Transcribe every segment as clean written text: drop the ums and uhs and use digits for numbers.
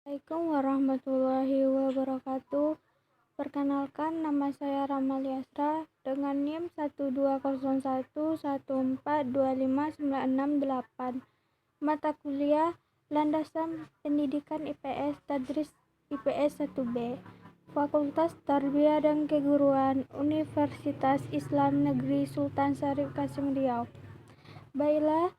Assalamualaikum warahmatullahi wabarakatuh. Perkenalkan, nama saya Ramali Asra dengan NIM 12011425968. Mata kuliah Landasan Pendidikan IPS Tadris IPS 1B, Fakultas Tarbiyah dan Keguruan, Universitas Islam Negeri Sultan Syarif Kasim Riau. Baiklah,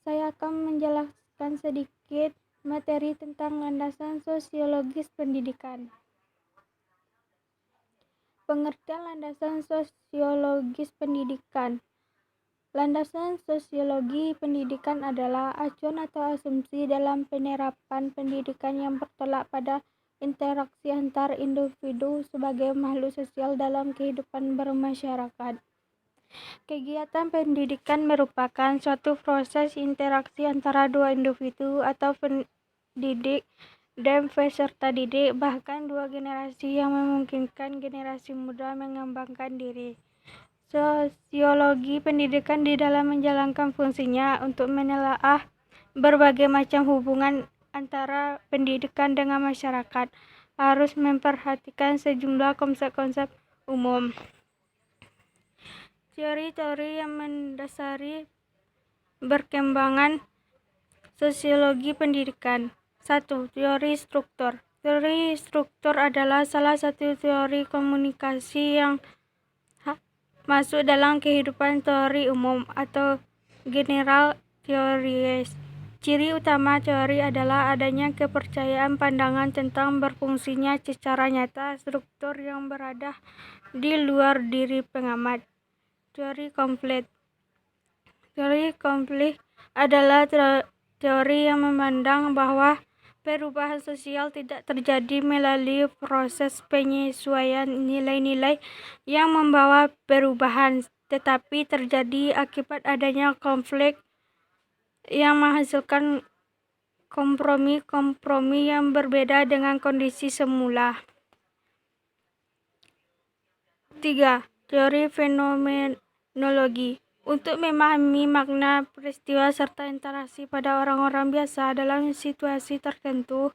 saya akan menjelaskan sedikit materi tentang landasan sosiologis pendidikan. Pengertian landasan sosiologis pendidikan. Landasan sosiologi pendidikan adalah acuan atau asumsi dalam penerapan pendidikan yang bertolak pada interaksi antar individu sebagai makhluk sosial dalam kehidupan bermasyarakat. Kegiatan pendidikan merupakan suatu proses interaksi antara dua individu atau pendidik dan peserta didik, bahkan dua generasi yang memungkinkan generasi muda mengembangkan diri. Sosiologi pendidikan di dalam menjalankan fungsinya untuk menelaah berbagai macam hubungan antara pendidikan dengan masyarakat, harus memperhatikan sejumlah konsep-konsep umum. Teori-teori yang mendasari perkembangan sosiologi pendidikan. 1. Teori struktur. Teori struktur adalah salah satu teori komunikasi yang masuk dalam kehidupan teori umum atau general theories. Ciri utama teori adalah adanya kepercayaan pandangan tentang berfungsinya secara nyata struktur yang berada di luar diri pengamat. Teori konflik. Teori konflik adalah teori yang memandang bahwa perubahan sosial tidak terjadi melalui proses penyesuaian nilai-nilai yang membawa perubahan, tetapi terjadi akibat adanya konflik yang menghasilkan kompromi yang berbeda dengan kondisi semula. 3. Teori fenomenologi. Untuk memahami makna peristiwa serta interaksi pada orang-orang biasa dalam situasi tertentu,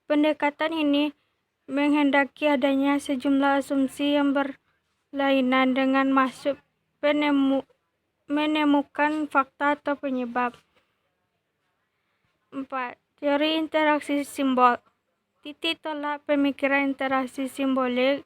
pendekatan ini menghendaki adanya sejumlah asumsi yang berlainan dengan maksud menemukan fakta atau penyebab. 4. Teori interaksi simbol. Titik tolak pemikiran interaksi simbolik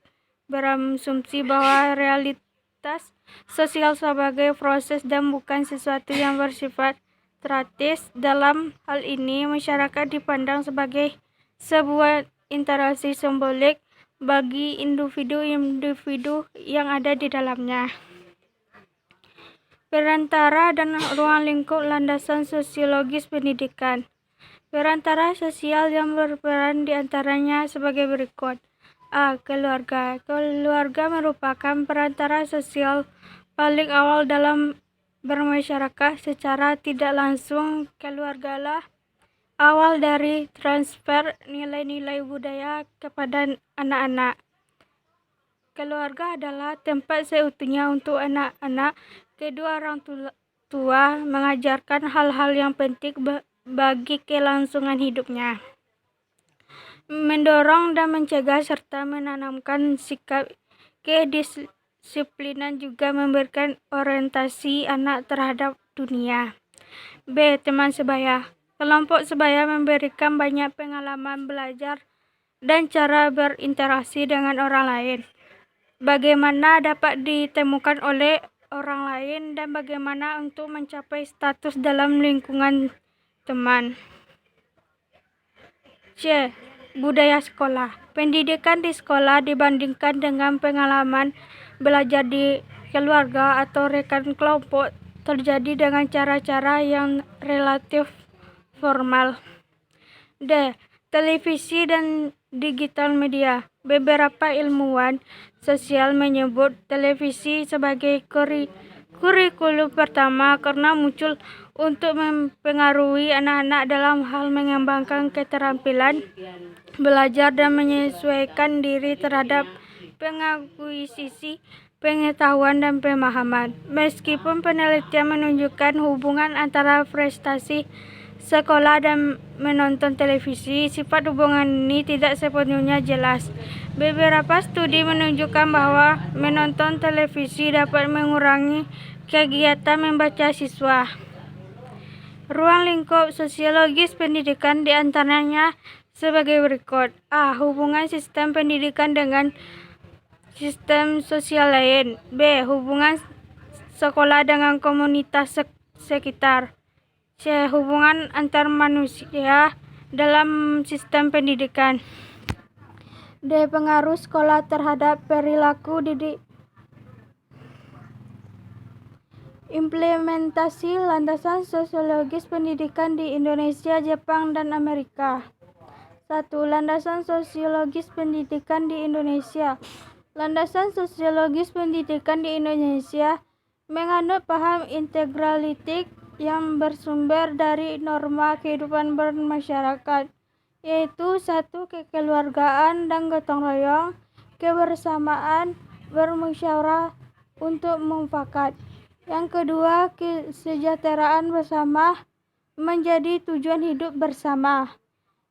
berasumsi bahwa realitas sosial sebagai proses dan bukan sesuatu yang bersifat statis. Dalam hal ini, masyarakat dipandang sebagai sebuah interaksi simbolik bagi individu-individu yang ada di dalamnya. Perantara dan ruang lingkup landasan sosiologis pendidikan. Perantara sosial yang berperan diantaranya sebagai berikut. A. Keluarga. Keluarga merupakan perantara sosial paling awal dalam bermasyarakat. Secara tidak langsung, keluargalah awal dari transfer nilai-nilai budaya kepada anak-anak. Keluarga adalah tempat seutuhnya untuk anak-anak kedua orang tua mengajarkan hal-hal yang penting bagi kelangsungan hidupnya, mendorong dan mencegah serta menanamkan sikap kedisiplinan, juga memberikan orientasi anak terhadap dunia. B. Teman sebaya. Kelompok sebaya memberikan banyak pengalaman belajar dan cara berinteraksi dengan orang lain. Bagaimana dapat ditemukan oleh orang lain dan bagaimana untuk mencapai status dalam lingkungan teman. C. Budaya sekolah. Pendidikan di sekolah dibandingkan dengan pengalaman belajar di keluarga atau rekan kelompok terjadi dengan cara-cara yang relatif formal. D. Televisi dan digital media. Beberapa ilmuwan sosial menyebut televisi sebagai kurikulum pertama karena muncul untuk mempengaruhi anak-anak dalam hal mengembangkan keterampilan belajar dan menyesuaikan diri terhadap pengakuisisi pengetahuan dan pemahaman. Meskipun penelitian menunjukkan hubungan antara prestasi sekolah dan menonton televisi. Sifat hubungan ini tidak sepenuhnya jelas. Beberapa studi menunjukkan bahwa menonton televisi dapat mengurangi kegiatan membaca siswa. Ruang lingkup sosiologis pendidikan diantaranya sebagai berikut. A. Hubungan sistem pendidikan dengan sistem sosial lain. B. Hubungan sekolah dengan komunitas sekitar. C. Hubungan antar manusia dalam sistem pendidikan. D. Pengaruh sekolah terhadap perilaku didik. Implementasi landasan sosiologis pendidikan di Indonesia, Jepang, dan Amerika. 1. Landasan sosiologis pendidikan di Indonesia. Landasan sosiologis pendidikan di Indonesia menganut paham integralitik yang bersumber dari norma kehidupan bermasyarakat, yaitu 1. Kekeluargaan dan gotong royong, kebersamaan, bermusyawarah untuk mufakat. Yang kedua, kesejahteraan bersama menjadi tujuan hidup bersama.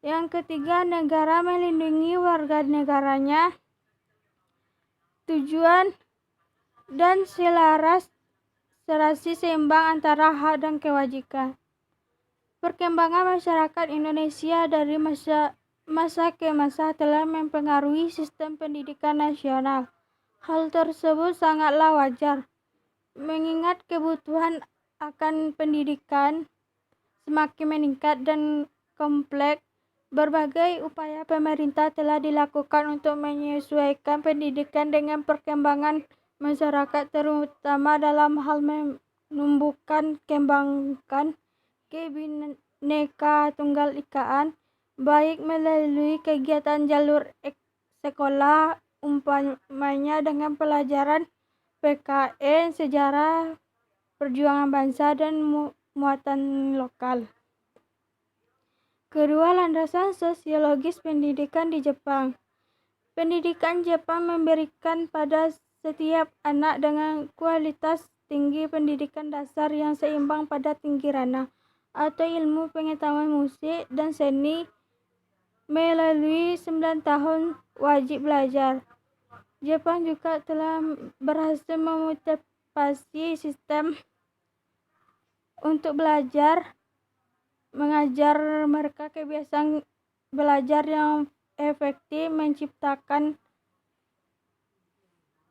Yang ketiga, negara melindungi warga negaranya. Tujuan dan serasi seimbang antara hak dan kewajiban. Perkembangan masyarakat Indonesia dari masa ke masa telah mempengaruhi sistem pendidikan nasional. Hal tersebut sangatlah wajar, mengingat kebutuhan akan pendidikan semakin meningkat dan kompleks. Berbagai upaya pemerintah telah dilakukan untuk menyesuaikan pendidikan dengan perkembangan masyarakat, terutama dalam hal menumbuhkan kembangkan Bhinneka Tunggal Ikaan, baik melalui kegiatan jalur sekolah, umpamanya dengan pelajaran PKN, sejarah, perjuangan bangsa, dan muatan lokal. Kedua, landasan sosiologis pendidikan di Jepang. Pendidikan Jepang memberikan pada setiap anak dengan kualitas tinggi pendidikan dasar yang seimbang pada tinggi ranah atau ilmu pengetahuan musik dan seni melalui 9 tahun wajib belajar. Jepang juga telah berhasil memotivasi sistem untuk belajar mengajar mereka kebiasaan belajar yang efektif, menciptakan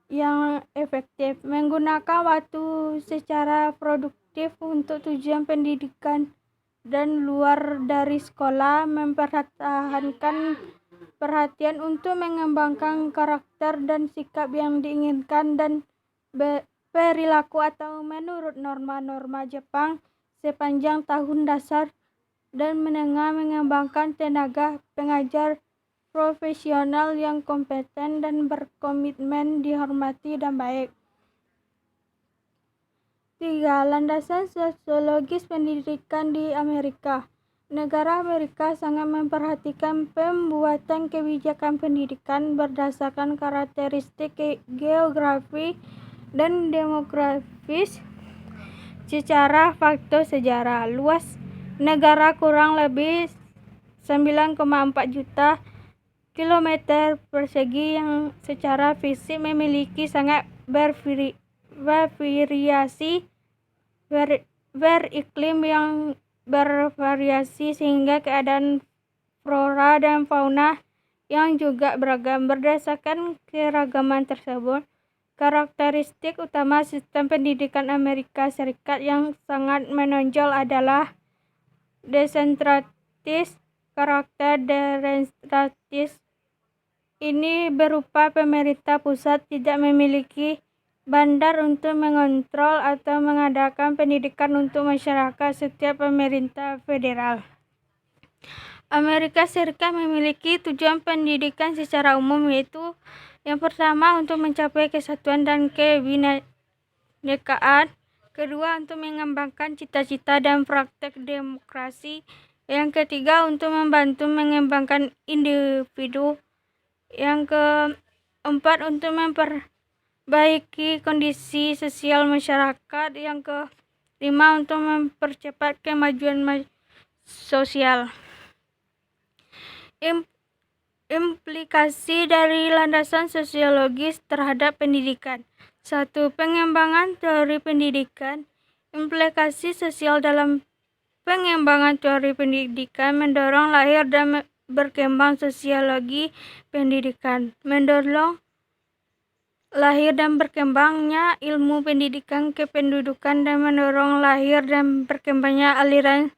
yang efektif, menggunakan waktu secara produktif untuk tujuan pendidikan dan luar dari sekolah, mempertahankan perhatian untuk mengembangkan karakter dan sikap yang diinginkan dan perilaku atau menurut norma-norma Jepang sepanjang tahun dasar dan menengah, mengembangkan tenaga pengajar profesional yang kompeten dan berkomitmen, dihormati dan baik. 3. Landasan sosiologis pendidikan di Amerika. Negara Amerika sangat memperhatikan pembuatan kebijakan pendidikan berdasarkan karakteristik geografi dan demografis. Secara faktor sejarah, luas negara kurang lebih 9,4 juta kilometer persegi yang secara fisik memiliki sangat bervariasi, beriklim yang bervariasi sehingga keadaan flora dan fauna yang juga beragam. Berdasarkan keragaman tersebut, karakteristik utama sistem pendidikan Amerika Serikat yang sangat menonjol adalah desentralistis. Karakter desentralistis ini berupa pemerintah pusat tidak memiliki bandar untuk mengontrol atau mengadakan pendidikan untuk masyarakat setiap pemerintah federal. Amerika Serikat memiliki tujuan pendidikan secara umum, yaitu yang pertama untuk mencapai kesatuan dan kebinekaan, kedua untuk mengembangkan cita-cita dan praktek demokrasi, yang ketiga untuk membantu mengembangkan individu, yang keempat untuk memperbaiki kondisi sosial masyarakat, yang kelima untuk mempercepat kemajuan sosial. Implikasi dari landasan sosiologis terhadap pendidikan. 1. Pengembangan teori pendidikan. Implikasi sosial dalam pengembangan teori pendidikan mendorong lahir dan berkembang sosiologi pendidikan, mendorong lahir dan berkembangnya ilmu pendidikan kependudukan, dan mendorong lahir dan berkembangnya aliran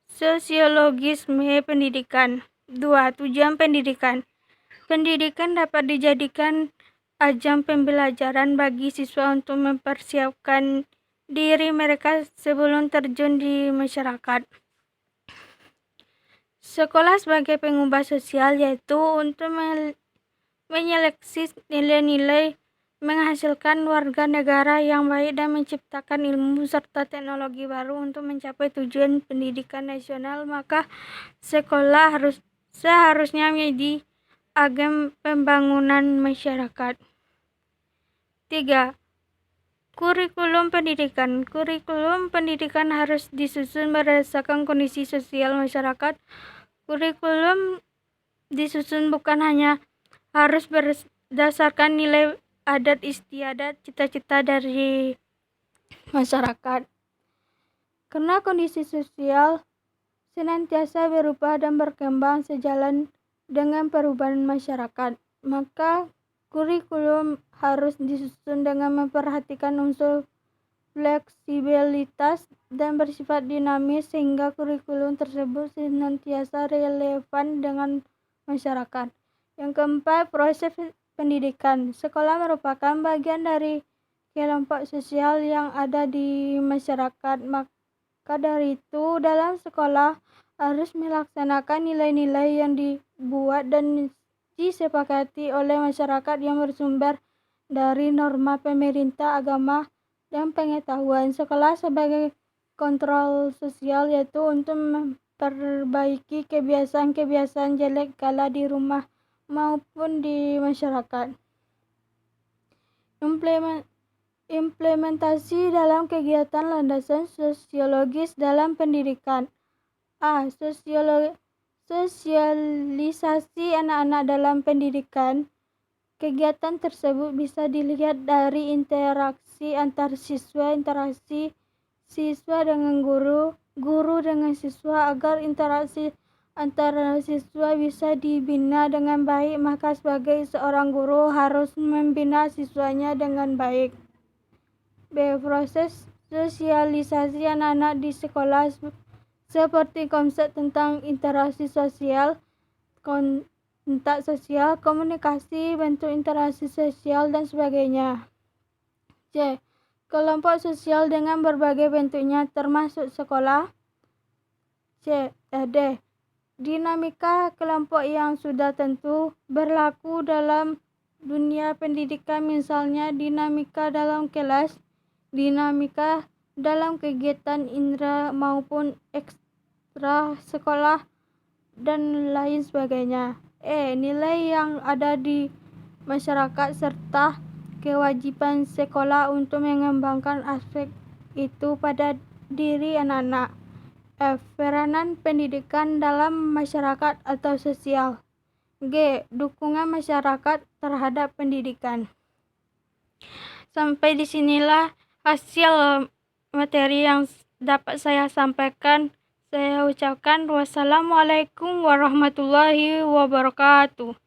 sosiologisme pendidikan. 2. Tujuan pendidikan. Pendidikan dapat dijadikan ajang pembelajaran bagi siswa untuk mempersiapkan diri mereka sebelum terjun di masyarakat. Sekolah sebagai pengubah sosial, yaitu untuk menyeleksi nilai-nilai, menghasilkan warga negara yang baik, dan menciptakan ilmu serta teknologi baru untuk mencapai tujuan pendidikan nasional. Maka sekolah seharusnya menjadi agen pembangunan masyarakat. 3. Kurikulum pendidikan. Kurikulum pendidikan harus disusun berdasarkan kondisi sosial masyarakat. Kurikulum disusun bukan hanya harus berdasarkan nilai adat istiadat, cita-cita dari masyarakat. Karena kondisi sosial senantiasa berubah dan berkembang sejalan dengan perubahan masyarakat, maka kurikulum harus disusun dengan memperhatikan unsur fleksibilitas dan bersifat dinamis sehingga kurikulum tersebut senantiasa relevan dengan masyarakat. Yang keempat, proses pendidikan. Sekolah merupakan bagian dari kelompok sosial yang ada di masyarakat. Maka dari itu, dalam sekolah harus melaksanakan nilai-nilai yang dibuat dan disepakati oleh masyarakat yang bersumber dari norma pemerintah, agama, dan pengetahuan. Sekolah sebagai kontrol sosial, yaitu untuk memperbaiki kebiasaan-kebiasaan jelek kala di rumah maupun di masyarakat. Implementasi dalam kegiatan landasan sosiologis dalam pendidikan. A. Sosialisasi anak-anak dalam pendidikan. Kegiatan tersebut bisa dilihat dari interaksi antar siswa, interaksi siswa dengan guru, guru dengan siswa. Agar interaksi antara siswa bisa dibina dengan baik, maka sebagai seorang guru harus membina siswanya dengan baik. B. Proses sosialisasi anak-anak di sekolah seperti konsep tentang interaksi sosial, kontak sosial, komunikasi, bentuk interaksi sosial, dan sebagainya. C. Kelompok sosial dengan berbagai bentuknya termasuk sekolah. D. Dinamika kelompok yang sudah tentu berlaku dalam dunia pendidikan, misalnya dinamika dalam kelas, dinamika dalam kegiatan indra maupun ekstra sekolah, dan lain sebagainya. Nilai yang ada di masyarakat serta kewajiban sekolah untuk mengembangkan aspek itu pada diri anak-anak. F. Peranan pendidikan dalam masyarakat atau sosial. G. Dukungan masyarakat terhadap pendidikan. Sampai disinilah hasil materi yang dapat saya sampaikan. Saya ucapkan wassalamualaikum warahmatullahi wabarakatuh.